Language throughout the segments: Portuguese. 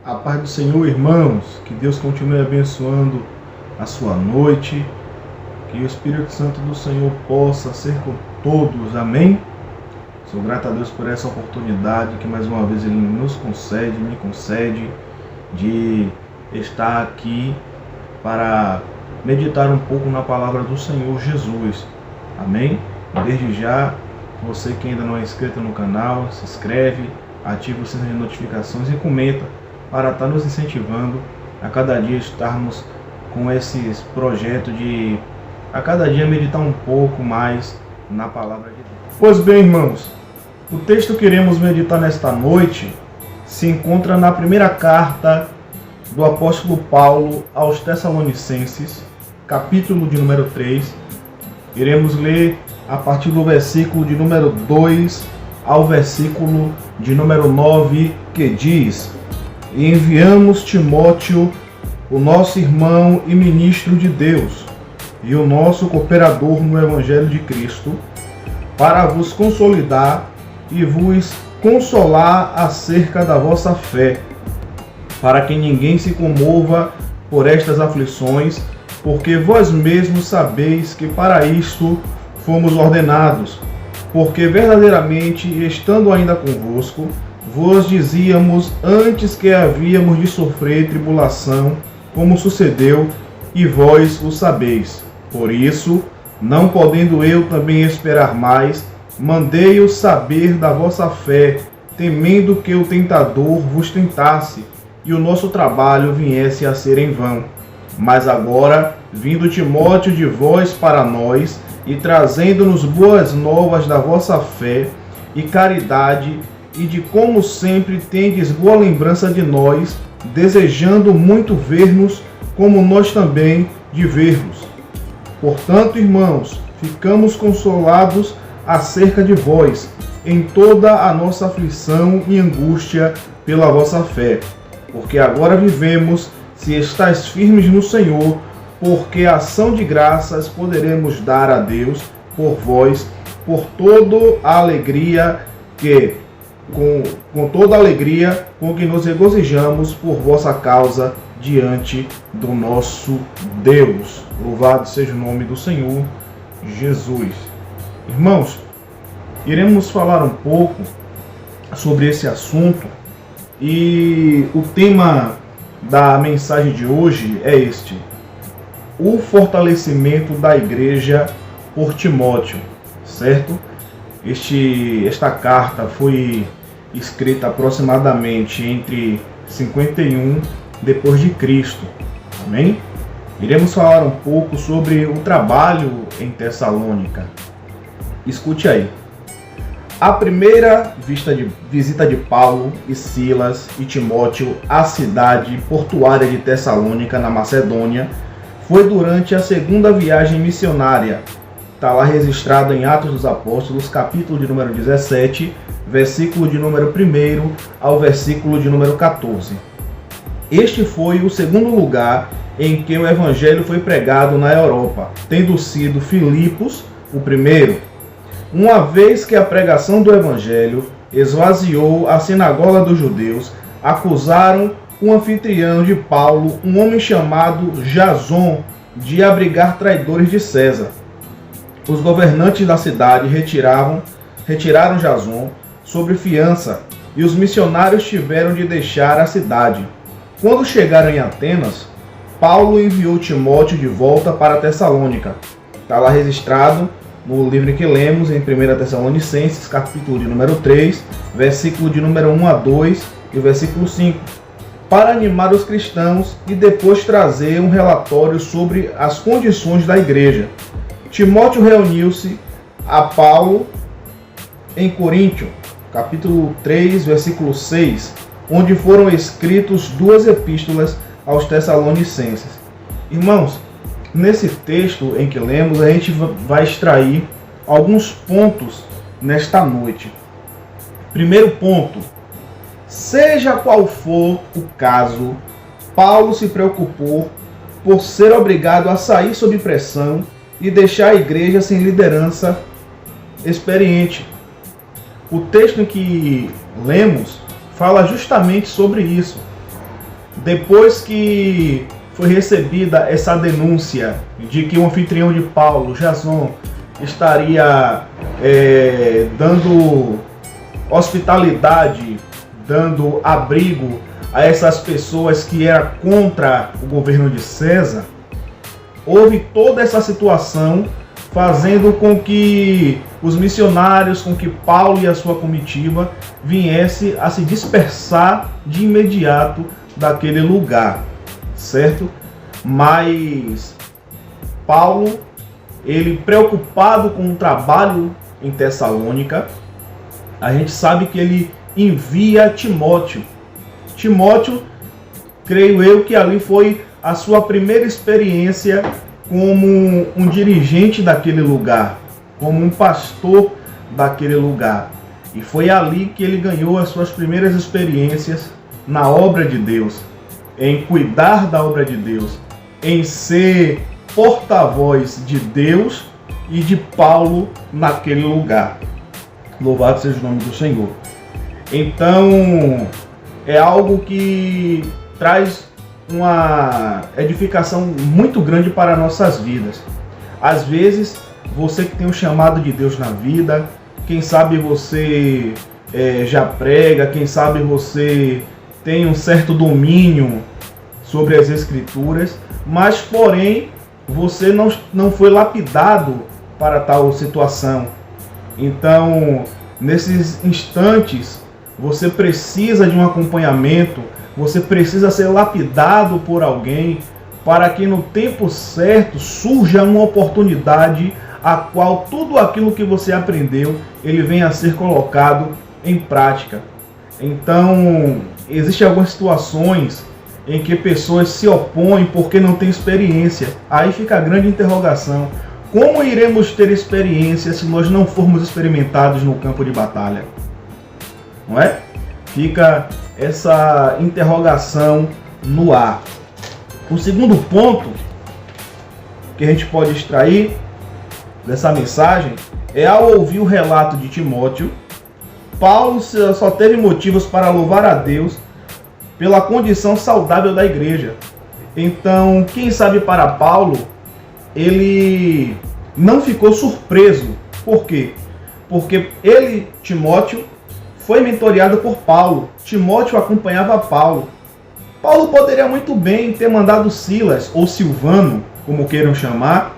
A paz do Senhor, irmãos, que Deus continue abençoando a sua noite, que o Espírito Santo do Senhor possa ser com todos, amém? Sou grato a Deus por essa oportunidade que mais uma vez Ele nos concede, me concede, de estar aqui para meditar um pouco na palavra do Senhor Jesus, amém? Desde já, você que ainda não é inscrito no canal, se inscreve, ativa o sininho de notificações e comenta, para estar nos incentivando a cada dia estarmos com esses projetos de a cada dia meditar um pouco mais na palavra de Deus. Pois bem, irmãos, o texto que iremos meditar nesta noite se encontra na primeira carta do apóstolo Paulo aos Tessalonicenses, capítulo de número 3. Iremos ler a partir do versículo de número 2 ao versículo de número 9, que diz: E enviamos Timóteo, o nosso irmão e ministro de Deus, e o nosso cooperador no Evangelho de Cristo, para vos consolidar e vos consolar acerca da vossa fé, para que ninguém se comova por estas aflições, porque vós mesmos sabeis que para isto fomos ordenados, porque verdadeiramente, estando ainda convosco, vos dizíamos antes que havíamos de sofrer tribulação, como sucedeu, e vós o sabeis. Por isso, não podendo eu também esperar mais, mandei-o saber da vossa fé, temendo que o tentador vos tentasse, e o nosso trabalho viesse a ser em vão. Mas agora, vindo Timóteo de vós para nós, e trazendo-nos boas novas da vossa fé e caridade, e de como sempre tendes boa lembrança de nós, desejando muito ver-nos, como nós também de ver-vos. Portanto, irmãos, ficamos consolados acerca de vós, em toda a nossa aflição e angústia pela vossa fé, porque agora vivemos, se estáis firmes no Senhor, porque a ação de graças poderemos dar a Deus por vós, por toda a alegria que com toda a alegria com que nos regozijamos por vossa causa diante do nosso Deus. Louvado seja o nome do Senhor Jesus. Irmãos, iremos falar um pouco sobre esse assunto e o tema da mensagem de hoje é este: o fortalecimento da igreja por Timóteo, certo? Esta carta foi escrita aproximadamente entre 51 depois de Cristo. Amém? Iremos falar um pouco sobre o trabalho em Tessalônica. Escute aí. A primeira visita de Paulo e Silas e Timóteo à cidade portuária de Tessalônica, na Macedônia, foi durante a segunda viagem missionária. Está lá registrado em Atos dos Apóstolos, capítulo de número 17, versículo de número 1 ao versículo de número 14. Este foi o segundo lugar em que o evangelho foi pregado na Europa, tendo sido Filipos o primeiro. Uma vez que a pregação do evangelho esvaziou a sinagoga dos judeus, acusaram o anfitrião de Paulo, um homem chamado Jason, de abrigar traidores de César. Os governantes da cidade retiraram Jason sob fiança, e os missionários tiveram de deixar a cidade. Quando chegaram em Atenas, Paulo enviou Timóteo de volta para Tessalônica. Está lá registrado no livro que lemos em 1 Tessalonicenses, capítulo de número 3, versículo de número 1 a 2 e o versículo 5, para animar os cristãos e depois trazer um relatório sobre as condições da igreja. Timóteo reuniu-se a Paulo em Coríntio, capítulo 3, versículo 6, onde foram escritos duas epístolas aos Tessalonicenses. Irmãos, nesse texto em que lemos, a gente vai extrair alguns pontos nesta noite. Primeiro ponto: seja qual for o caso, Paulo se preocupou por ser obrigado a sair sob pressão e deixar a igreja sem liderança experiente. O texto em que lemos fala justamente sobre isso. depois que foi recebida essa denúncia de que o anfitrião de Paulo, Jason, estaria dando hospitalidade, dando abrigo a essas pessoas que eram contra o governo de César, houve toda essa situação fazendo com que os missionários, com que Paulo e a sua comitiva viesse a se dispersar de imediato daquele lugar, certo? Mas Paulo, ele preocupado com o trabalho em Tessalônica, a gente sabe que ele envia Timóteo. Timóteo, creio eu que ali foi a sua primeira experiência como um dirigente daquele lugar, como um pastor daquele lugar. E foi ali que ele ganhou as suas primeiras experiências na obra de Deus, em cuidar da obra de Deus, em ser porta-voz de Deus e de Paulo naquele lugar. Louvado seja o nome do Senhor. Então, é algo que traz uma edificação muito grande para nossas vidas. Às vezes, você que tem um chamado de Deus na vida, quem sabe você já prega, quem sabe você tem um certo domínio sobre as Escrituras, mas porém você não foi lapidado para tal situação. Então, nesses instantes, você precisa de um acompanhamento, você precisa ser lapidado por alguém para que no tempo certo surja uma oportunidade a qual tudo aquilo que você aprendeu, ele venha a ser colocado em prática. Então, existem algumas situações em que pessoas se opõem porque não têm experiência. Aí fica a grande interrogação. Como iremos ter experiência se nós não formos experimentados no campo de batalha? Não é? Fica essa interrogação no ar. O segundo ponto que a gente pode extrair dessa mensagem é, ao ouvir o relato de Timóteo, Paulo só teve motivos para louvar a Deus pela condição saudável da igreja. Então, quem sabe para Paulo, ele não ficou surpreso. Por quê? Porque ele, Timóteo, foi mentoreado por Paulo. Timóteo acompanhava Paulo. Paulo poderia muito bem ter mandado Silas, ou Silvano, como queiram chamar,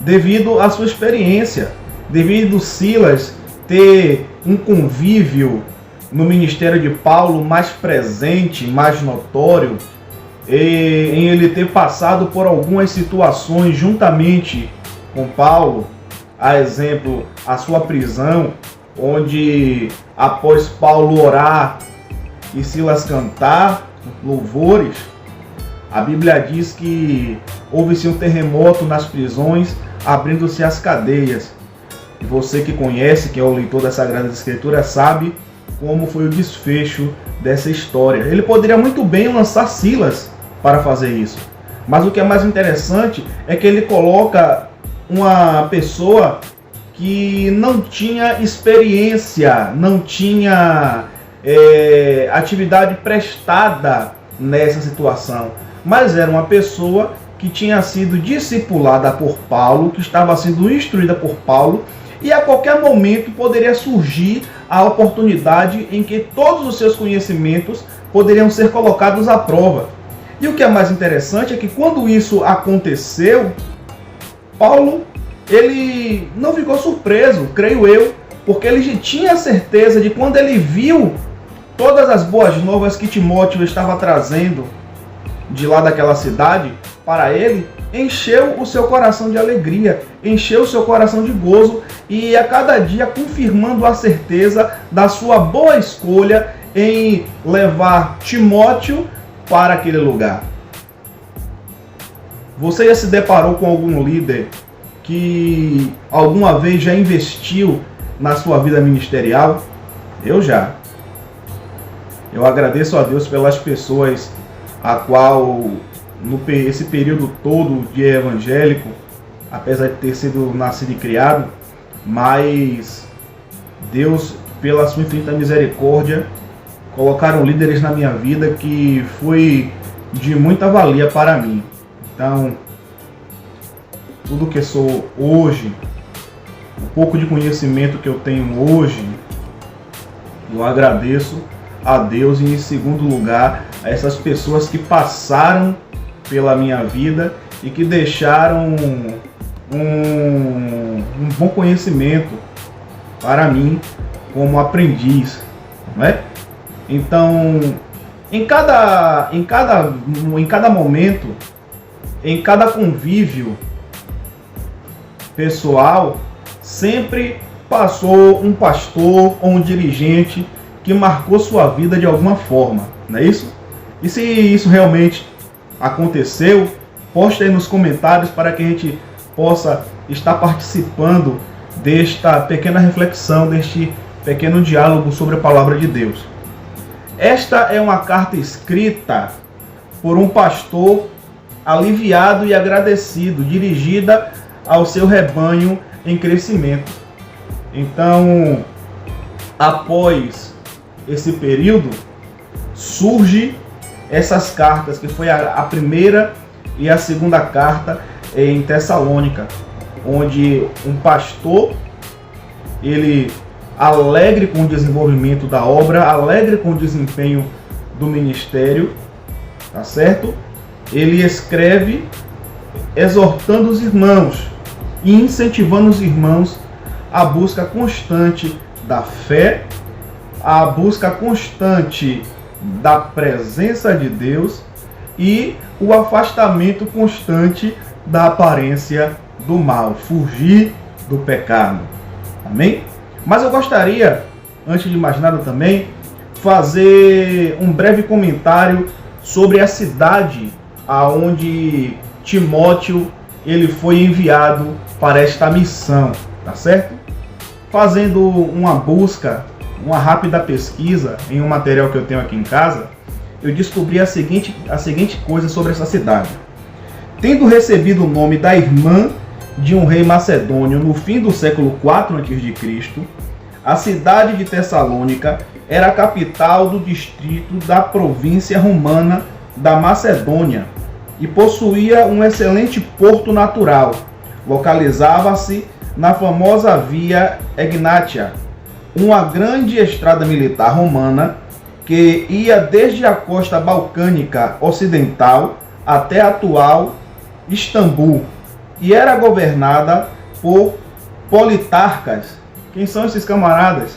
devido à sua experiência, devido Silas ter um convívio no ministério de Paulo mais presente, mais notório, em ele ter passado por algumas situações juntamente com Paulo, a exemplo, a sua prisão, onde após Paulo orar e Silas cantar louvores, a Bíblia diz que houve-se um terremoto nas prisões, abrindo-se as cadeias. E você que conhece, que é o leitor das Sagradas Escrituras, sabe como foi o desfecho dessa história. Ele poderia muito bem lançar Silas para fazer isso, mas o que é mais interessante é que ele coloca uma pessoa que não tinha experiência, não tinha atividade prestada nessa situação, mas era uma pessoa que tinha sido discipulada por Paulo, que estava sendo instruída por Paulo, e a qualquer momento poderia surgir a oportunidade em que todos os seus conhecimentos poderiam ser colocados à prova. E o que é mais interessante é que quando isso aconteceu, Paulo, ele não ficou surpreso, creio eu, porque ele já tinha certeza de quando ele viu todas as boas novas que Timóteo estava trazendo de lá daquela cidade para ele, encheu o seu coração de alegria, encheu o seu coração de gozo e a cada dia confirmando a certeza da sua boa escolha em levar Timóteo para aquele lugar. Você já se deparou com algum líder que alguma vez já investiu na sua vida ministerial? Eu já. Eu agradeço a Deus pelas pessoas a qual, esse período todo de evangélico, apesar de ter sido nascido e criado, mas Deus, pela sua infinita misericórdia, colocaram líderes na minha vida que foi de muita valia para mim. Então, tudo que sou hoje, o pouco de conhecimento que eu tenho hoje, eu agradeço a Deus e, em segundo lugar, a essas pessoas que passaram pela minha vida e que deixaram um bom conhecimento para mim como aprendiz, não é? Então, em cada momento, em cada convívio pessoal, sempre passou um pastor ou um dirigente que marcou sua vida de alguma forma, não é isso? E se isso realmente aconteceu, poste aí nos comentários para que a gente possa estar participando desta pequena reflexão, deste pequeno diálogo sobre a palavra de Deus. Esta é uma carta escrita por um pastor aliviado e agradecido, dirigida ao seu rebanho em crescimento. Então, após esse período, surge essas cartas, que foi a primeira e a segunda carta em Tessalônica, onde um pastor, ele alegre com o desenvolvimento da obra, alegre com o desempenho do ministério, tá certo? Ele escreve exortando os irmãos e incentivando os irmãos à busca constante da fé, à busca constante da presença de Deus e o afastamento constante da aparência do mal, fugir do pecado. Amém? Mas eu gostaria, antes de mais nada também, fazer um breve comentário sobre a cidade aonde Timóteo ele foi enviado para esta missão, tá certo? Fazendo uma busca, uma rápida pesquisa em um material que eu tenho aqui em casa, eu descobri a seguinte coisa sobre essa cidade. Tendo recebido o nome da irmã de um rei macedônio no fim do século IV a.C., a cidade de Tessalônica era a capital do distrito da província romana da Macedônia e possuía um excelente porto natural. Localizava-se na famosa Via Egnatia, uma grande estrada militar romana que ia desde a costa balcânica ocidental até a atual Istambul e era governada por politarcas. Quem são esses camaradas?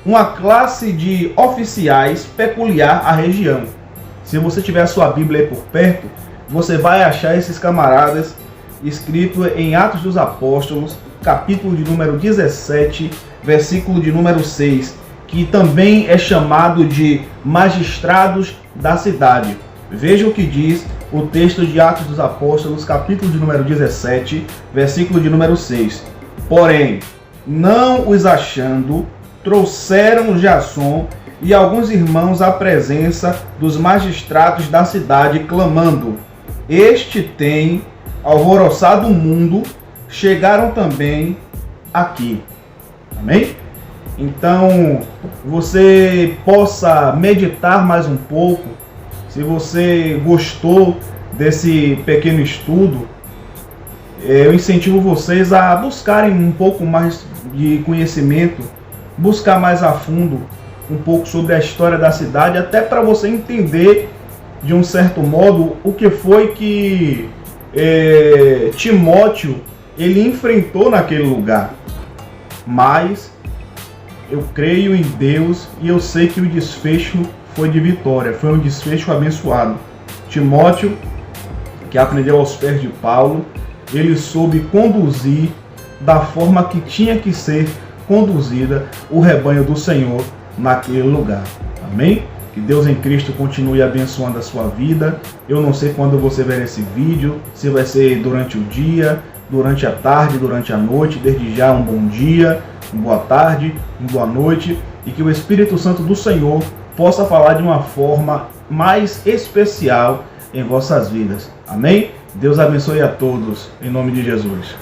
Uma classe de oficiais peculiar à região. Se você tiver a sua Bíblia aí por perto, você vai achar esses camaradas escrito em Atos dos Apóstolos, capítulo de número 17, versículo de número 6, que também é chamado de magistrados da cidade. Veja o que diz o texto de Atos dos Apóstolos, capítulo de número 17, versículo de número 6. Porém, não os achando, trouxeram Jason e alguns irmãos à presença dos magistrados da cidade, clamando: este tem alvoroçado o mundo, chegaram também aqui. Amém? Então, você possa meditar mais um pouco. Se você gostou desse pequeno estudo, eu incentivo vocês a buscarem um pouco mais de conhecimento, buscar mais a fundo um pouco sobre a história da cidade, até para você entender, de um certo modo, o que foi que Timóteo ele enfrentou naquele lugar. Mas eu creio em Deus e eu sei que o desfecho foi de vitória, foi um desfecho abençoado. Timóteo, que aprendeu aos pés de Paulo, ele soube conduzir da forma que tinha que ser conduzida o rebanho do Senhor naquele lugar. Amém? Que Deus em Cristo continue abençoando a sua vida. Eu não sei quando você ver esse vídeo, se vai ser durante o dia, durante a tarde, durante a noite. Desde já, um bom dia, uma boa tarde, uma boa noite, e que o Espírito Santo do Senhor possa falar de uma forma mais especial em vossas vidas. Amém? Deus abençoe a todos, em nome de Jesus.